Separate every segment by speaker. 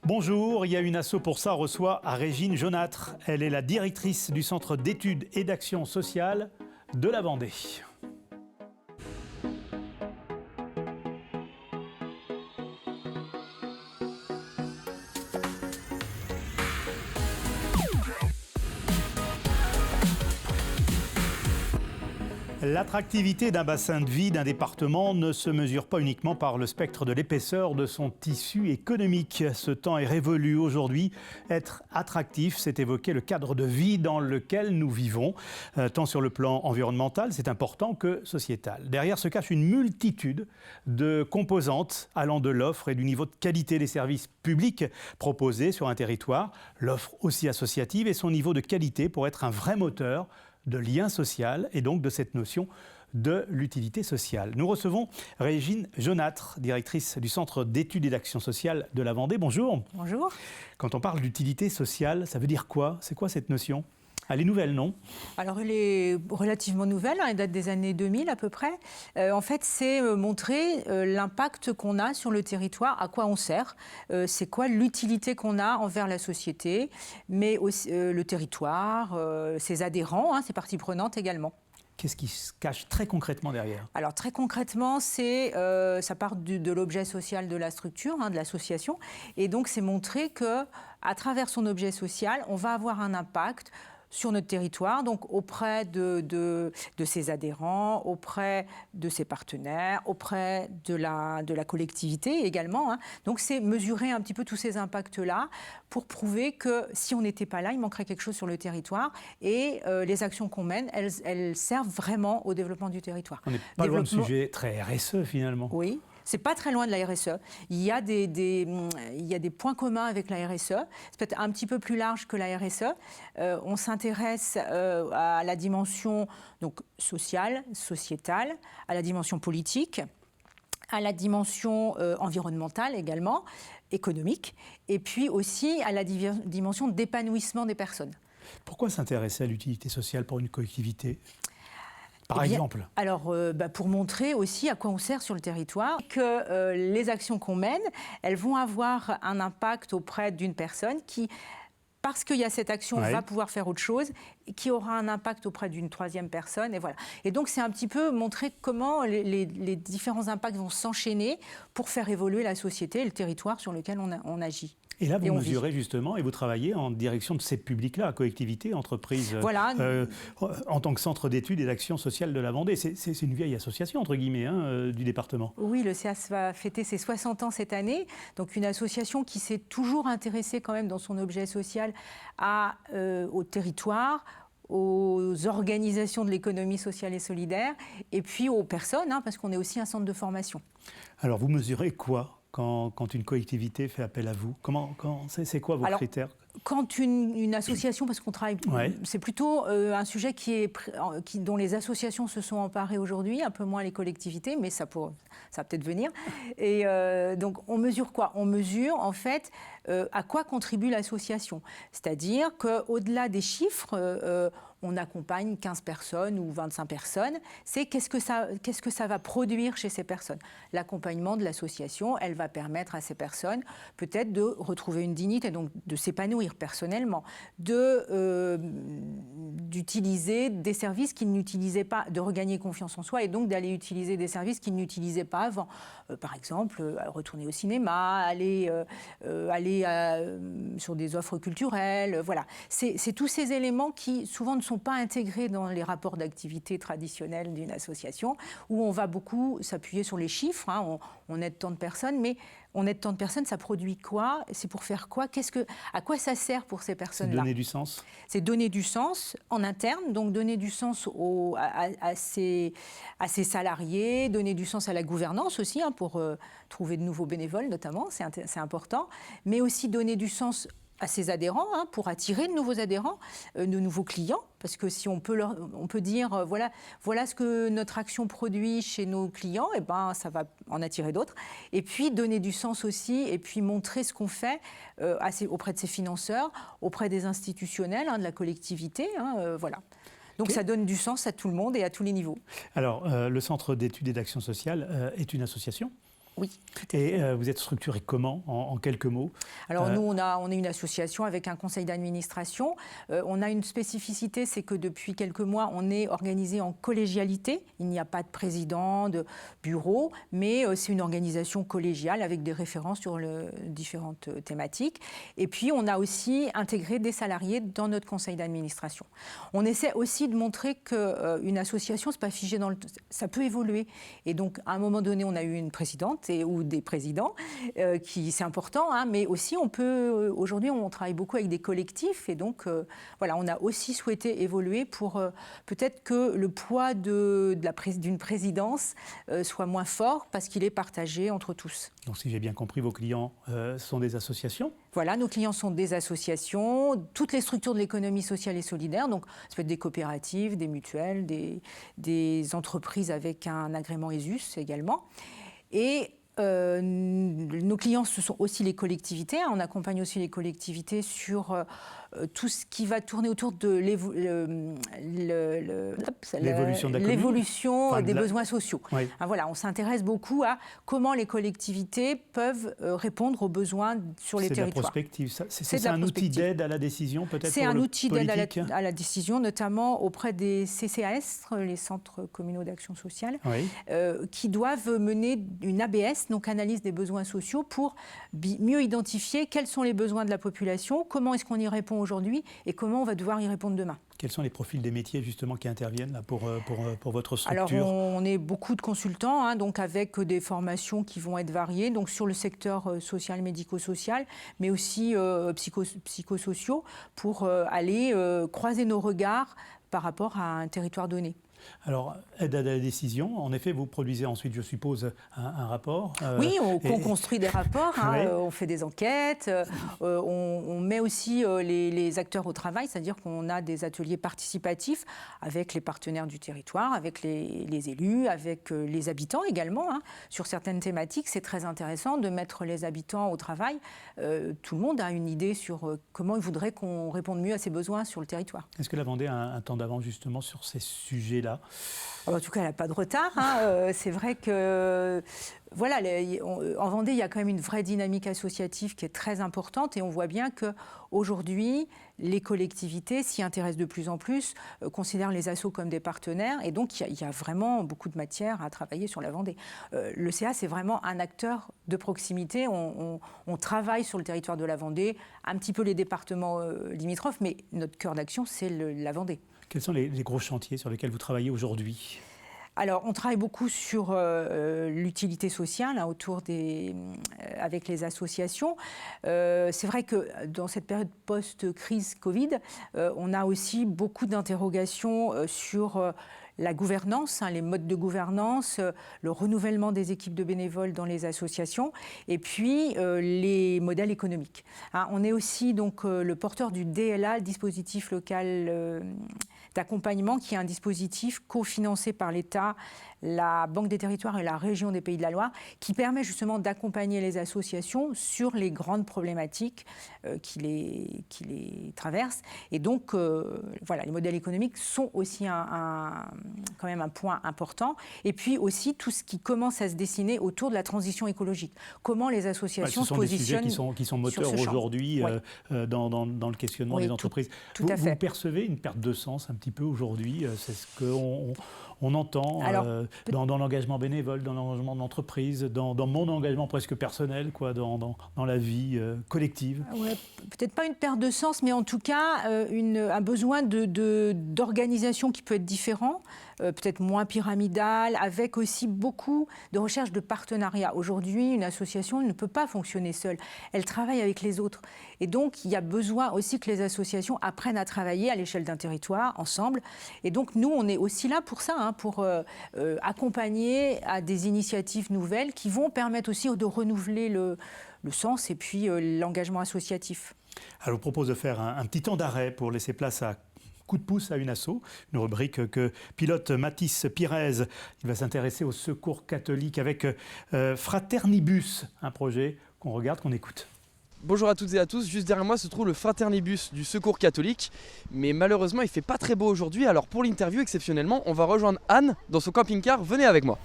Speaker 1: Bonjour, il y a une asso pour ça, reçoit Régine Jaunâtre. Elle est la directrice du Centre d'études et d'action sociale de la Vendée. L'attractivité d'un bassin de vie, d'un département, ne se mesure pas uniquement par le spectre de l'épaisseur de son tissu économique. Ce temps est révolu aujourd'hui. Être attractif, c'est évoquer le cadre de vie dans lequel nous vivons, tant sur le plan environnemental, c'est important, que sociétal. Derrière se cache une multitude de composantes allant de l'offre et du niveau de qualité des services publics proposés sur un territoire, l'offre aussi associative et son niveau de qualité pour être un vrai moteur de lien social et donc de cette notion de l'utilité sociale. Nous recevons Régine Jaunâtre, directrice du Centre d'études et d'action sociale de la Vendée. Bonjour.
Speaker 2: Bonjour.
Speaker 1: Quand on parle d'utilité sociale, ça veut dire quoi? C'est quoi cette notion? Elle est nouvelle, non?
Speaker 2: Alors, elle est relativement nouvelle, elle date des années 2000 à peu près. En fait, c'est montrer l'impact qu'on a sur le territoire, à quoi on sert, c'est quoi l'utilité qu'on a envers la société, mais aussi le territoire, ses adhérents, ses parties prenantes également.
Speaker 1: Qu'est-ce qui se cache très concrètement derrière?
Speaker 2: Alors très concrètement, ça part de l'objet social de la structure, de l'association, et donc c'est montrer que à travers son objet social, on va avoir un impact sur notre territoire, donc auprès de ses adhérents, auprès de ses partenaires, auprès de la collectivité également. Donc c'est mesurer un petit peu tous ces impacts-là pour prouver que si on n'était pas là, il manquerait quelque chose sur le territoire et les actions qu'on mène, elles servent vraiment au développement du territoire.
Speaker 1: On n'est pas loin de sujet très RSE finalement.
Speaker 2: Oui. C'est pas très loin de la RSE. Il y a des points communs avec la RSE. C'est peut-être un petit peu plus large que la RSE. On s'intéresse à la dimension donc, sociale, sociétale, à la dimension politique, à la dimension environnementale également, économique, et puis aussi à la dimension d'épanouissement des personnes.
Speaker 1: Pourquoi s'intéresser à l'utilité sociale pour une collectivité ? Par exemple.
Speaker 2: Alors, pour montrer aussi à quoi on sert sur le territoire, que les actions qu'on mène, elles vont avoir un impact auprès d'une personne qui, parce qu'il y a cette action, va pouvoir faire autre chose, et qui aura un impact auprès d'une troisième personne, et voilà. Et donc, c'est un petit peu montrer comment les différents impacts vont s'enchaîner pour faire évoluer la société et le territoire sur lequel on agit.
Speaker 1: Et là, vous mesurez justement et vous travaillez en direction de ces publics-là, collectivités, entreprises,
Speaker 2: voilà.
Speaker 1: En tant que centre d'études et d'action sociale de la Vendée. C'est une vieille association, entre guillemets, du département.
Speaker 2: Oui, le CEAS va fêter ses 60 ans cette année. Donc une association qui s'est toujours intéressée quand même dans son objet social au territoire, aux organisations de l'économie sociale et solidaire, et puis aux personnes, parce qu'on est aussi un centre de formation.
Speaker 1: Alors vous mesurez quoi quand une collectivité fait appel à vous? C'est quoi vos critères?
Speaker 2: Quand une association, parce qu'on travaille, c'est plutôt un sujet dont les associations se sont emparées aujourd'hui, un peu moins les collectivités, mais ça va peut-être venir. Et donc on mesure quoi? On mesure en fait à quoi contribue l'association. C'est-à-dire qu'au-delà des chiffres, on accompagne 15 personnes ou 25 personnes, c'est qu'est-ce que ça va produire chez ces personnes. L'accompagnement de l'association, elle va permettre à ces personnes peut-être de retrouver une dignité, donc de s'épanouir personnellement, d'utiliser des services qu'ils n'utilisaient pas, de regagner confiance en soi et donc d'aller utiliser des services qu'ils n'utilisaient pas avant. Par exemple, retourner au cinéma, aller sur des offres culturelles, voilà. C'est tous ces éléments qui souvent ne sont pas intégrés dans les rapports d'activité traditionnels d'une association, où on va beaucoup s'appuyer sur les chiffres, on aide tant de personnes, mais on aide tant de personnes, ça produit quoi? C'est pour faire quoi? À quoi ça sert pour ces personnes-là?
Speaker 1: C'est donner du sens?
Speaker 2: C'est donner du sens en interne, donc donner du sens à ses salariés, donner du sens à la gouvernance aussi, pour trouver de nouveaux bénévoles notamment, c'est important, mais aussi donner du sens à ses adhérents, pour attirer de nouveaux adhérents, de nouveaux clients, parce que si on peut dire voilà ce que notre action produit chez nos clients, et ça va en attirer d'autres. Et puis donner du sens aussi, et puis montrer ce qu'on fait auprès de ses financeurs, auprès des institutionnels, de la collectivité, voilà. Donc ça donne du sens à tout le monde et à tous les niveaux.
Speaker 1: Alors, le Centre d'études et d'action sociale est une association ?
Speaker 2: Oui.
Speaker 1: Et vous êtes structuré comment, en quelques mots?
Speaker 2: Alors nous, on est une association avec un conseil d'administration. On a une spécificité, c'est que depuis quelques mois, on est organisé en collégialité. Il n'y a pas de président, de bureau, mais c'est une organisation collégiale avec des références sur différentes thématiques. Et puis, on a aussi intégré des salariés dans notre conseil d'administration. On essaie aussi de montrer qu'une association, c'est pas figé dans le temps, ça peut évoluer. Et donc, à un moment donné, on a eu une présidente ou des présidents, c'est important, hein, mais aussi aujourd'hui on travaille beaucoup avec des collectifs et donc voilà, on a aussi souhaité évoluer pour peut-être que le poids d'une présidence soit moins fort parce qu'il est partagé entre tous.
Speaker 1: Donc si j'ai bien compris, vos clients sont des associations?
Speaker 2: Voilà, nos clients sont des associations, toutes les structures de l'économie sociale et solidaire, donc ça peut être des coopératives, des mutuelles, des entreprises avec un agrément ESUS également. Et nos clients, ce sont aussi les collectivités. On accompagne aussi les collectivités sur tout ce qui va tourner autour de l'évolution des besoins sociaux.
Speaker 1: Oui.
Speaker 2: Voilà, on s'intéresse beaucoup à comment les collectivités peuvent répondre aux besoins sur les territoires.
Speaker 1: C'est de la prospective. C'est un outil d'aide à la décision, peut-être?
Speaker 2: C'est un outil d'aide à la décision, notamment auprès des CCAS, les centres communaux d'action sociale,
Speaker 1: oui.
Speaker 2: Qui doivent mener une ABS, donc analyse des besoins sociaux, pour mieux identifier quels sont les besoins de la population, comment est-ce qu'on y répond aujourd'hui et comment on va devoir y répondre demain.
Speaker 1: Quels sont les profils des métiers justement qui interviennent là, pour votre structure?
Speaker 2: Alors on est beaucoup de consultants, hein, donc avec des formations qui vont être variées, donc sur le secteur social, médico-social, mais aussi psychosociaux, pour aller croiser nos regards par rapport à un territoire donné.
Speaker 1: Alors, aide à la décision, en effet, vous produisez ensuite, je suppose, un rapport.
Speaker 2: Oui, on construit des rapports, hein, oui. On fait des enquêtes, on met aussi les acteurs au travail, c'est-à-dire qu'on a des ateliers participatifs avec les partenaires du territoire, avec les élus, avec les habitants également. Hein. Sur certaines thématiques, c'est très intéressant de mettre les habitants au travail. Tout le monde a une idée sur comment il voudrait qu'on réponde mieux à ses besoins sur le territoire.
Speaker 1: Est-ce que la Vendée a un temps d'avance justement sur ces sujets-là?
Speaker 2: En tout cas, elle n'a pas de retard. Hein. C'est vrai que, voilà, en Vendée, il y a quand même une vraie dynamique associative qui est très importante et on voit bien qu'aujourd'hui, les collectivités s'y intéressent de plus en plus, considèrent les assos comme des partenaires et donc il y a vraiment beaucoup de matière à travailler sur la Vendée. Le CA, c'est vraiment un acteur de proximité. On travaille sur le territoire de la Vendée, un petit peu les départements limitrophes, mais notre cœur d'action, c'est la Vendée.
Speaker 1: Quels sont les gros chantiers sur lesquels vous travaillez aujourd'hui ?
Speaker 2: Alors, on travaille beaucoup sur l'utilité sociale hein, avec les associations. C'est vrai que dans cette période post-crise Covid, on a aussi beaucoup d'interrogations sur la gouvernance, hein, les modes de gouvernance, le renouvellement des équipes de bénévoles dans les associations et puis les modèles économiques. Hein, on est aussi donc le porteur du DLA, le dispositif local d'accompagnement, qui est un dispositif cofinancé par l'État, la Banque des Territoires et la Région des Pays de la Loire, qui permet justement d'accompagner les associations sur les grandes problématiques qui les traversent. Et donc, voilà, les modèles économiques sont aussi quand même un point important. Et puis aussi tout ce qui commence à se dessiner autour de la transition écologique. Comment les associations se positionnent.
Speaker 1: Ce sont des sujets qui sont moteurs aujourd'hui dans le questionnement des entreprises.
Speaker 2: Tout à fait.
Speaker 1: Vous percevez une perte de sens un petit peu aujourd'hui? C'est ce qu'on entend dans l'engagement bénévole, dans l'engagement de l'entreprise, dans mon engagement presque personnel, quoi, dans la vie collective.
Speaker 2: Ouais, peut-être pas une perte de sens, mais en tout cas un besoin d'organisation qui peut être différent, peut-être moins pyramidal, avec aussi beaucoup de recherche de partenariat. Aujourd'hui, une association ne peut pas fonctionner seule. Elle travaille avec les autres. Et donc, il y a besoin aussi que les associations apprennent à travailler à l'échelle d'un territoire, ensemble. Et donc, nous, on est aussi là pour ça, hein, pour accompagner à des initiatives nouvelles qui vont permettre aussi de renouveler le sens et puis l'engagement associatif.
Speaker 1: Alors, je vous propose de faire un petit temps d'arrêt pour laisser place à Coup de pouce à une asso, une rubrique que pilote Mathis Pirez. Il va s'intéresser au secours catholique avec Fraternibus, un projet qu'on regarde, qu'on écoute.
Speaker 3: Bonjour à toutes et à tous, juste derrière moi se trouve le Fraternibus du Secours catholique, mais malheureusement il ne fait pas très beau aujourd'hui, alors pour l'interview exceptionnellement on va rejoindre Anne dans son camping-car, venez avec moi.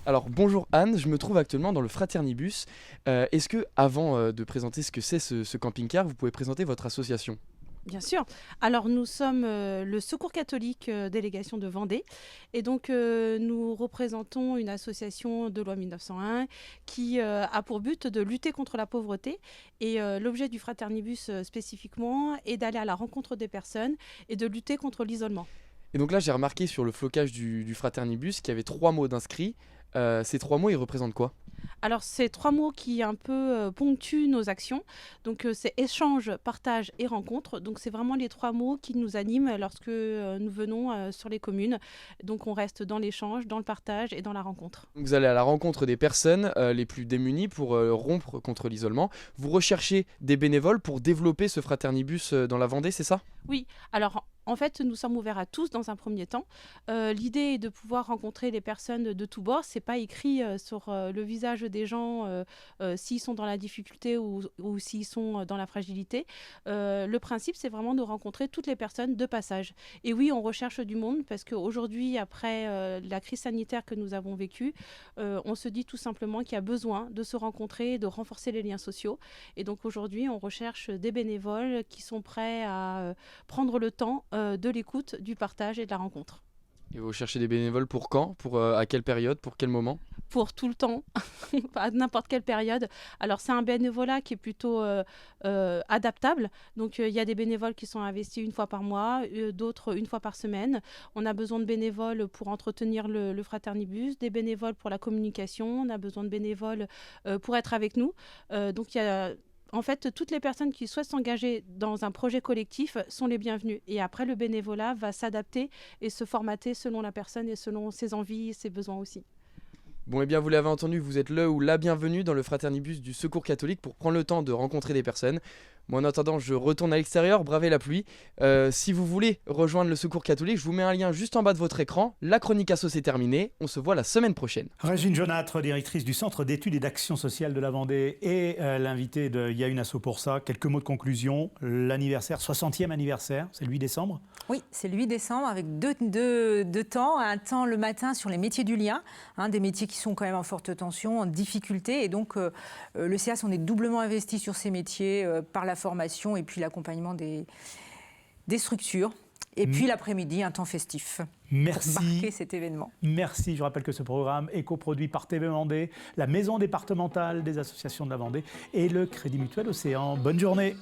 Speaker 3: Alors bonjour Anne, je me trouve actuellement dans le Fraternibus. Est-ce que, avant de présenter ce que c'est ce camping-car, vous pouvez présenter votre association ?
Speaker 4: Bien sûr. Alors nous sommes le Secours catholique délégation de Vendée et donc nous représentons une association de loi 1901 qui a pour but de lutter contre la pauvreté et l'objet du Fraternibus spécifiquement est d'aller à la rencontre des personnes et de lutter contre l'isolement.
Speaker 3: Et donc là j'ai remarqué sur le flocage du Fraternibus qu'il y avait 3 mots d'inscrits. Ces 3 mots, ils représentent quoi ?
Speaker 4: Alors, c'est 3 mots qui un peu ponctuent nos actions. Donc, c'est échange, partage et rencontre. Donc, c'est vraiment les 3 mots qui nous animent lorsque nous venons sur les communes. Donc, on reste dans l'échange, dans le partage et dans la rencontre.
Speaker 3: Vous allez à la rencontre des personnes les plus démunies pour rompre contre l'isolement. Vous recherchez des bénévoles pour développer ce Fraternibus dans la Vendée, c'est ça ?
Speaker 4: Oui, alors en fait, nous sommes ouverts à tous dans un premier temps. L'idée est de pouvoir rencontrer les personnes de tous bords. C'est pas écrit sur le visage des gens s'ils sont dans la difficulté ou s'ils sont dans la fragilité. Le principe, c'est vraiment de rencontrer toutes les personnes de passage. Et oui, on recherche du monde parce qu'aujourd'hui, après la crise sanitaire que nous avons vécue, on se dit tout simplement qu'il y a besoin de se rencontrer et de renforcer les liens sociaux. Et donc aujourd'hui, on recherche des bénévoles qui sont prêts à prendre le temps de l'écoute, du partage et de la rencontre.
Speaker 3: Et vous cherchez des bénévoles pour quand ? À quelle période ? Pour quel moment ?
Speaker 4: Pour tout le temps, à n'importe quelle période. Alors c'est un bénévolat qui est plutôt adaptable. Donc il y a des bénévoles qui sont investis 1 fois par mois, d'autres 1 fois par semaine. On a besoin de bénévoles pour entretenir le Fraternibus, des bénévoles pour la communication, on a besoin de bénévoles pour être avec nous. Donc il y a... En fait, toutes les personnes qui souhaitent s'engager dans un projet collectif sont les bienvenues. Et après, le bénévolat va s'adapter et se formater selon la personne et selon ses envies et ses besoins aussi.
Speaker 3: Bon, eh bien, vous l'avez entendu, vous êtes le ou la bienvenue dans le Fraternibus du Secours catholique pour prendre le temps de rencontrer des personnes. Moi, en attendant, je retourne à l'extérieur, braver la pluie. Si vous voulez rejoindre le Secours catholique, je vous mets un lien juste en bas de votre écran. La chronique asso, c'est terminé. On se voit la semaine prochaine.
Speaker 1: Régine Jaunâtre, directrice du Centre d'études et d'action sociale de la Vendée, et l'invitée de Il y a une asso pour ça. Quelques mots de conclusion. L'anniversaire, 60e anniversaire, c'est le 8 décembre.
Speaker 2: Oui, c'est le 8 décembre avec deux temps. Un temps le matin sur les métiers du lien, des métiers qui sont quand même en forte tension, en difficulté. Et donc, le CAS, on est doublement investi sur ces métiers par la formation et puis l'accompagnement des structures. Et puis l'après-midi, un temps festif.
Speaker 1: Merci.
Speaker 2: Pour marquer cet événement.
Speaker 1: Merci. Je rappelle que ce programme est coproduit par TV Vendée, la Maison départementale des associations de la Vendée et le Crédit Mutuel Océan. Bonne journée.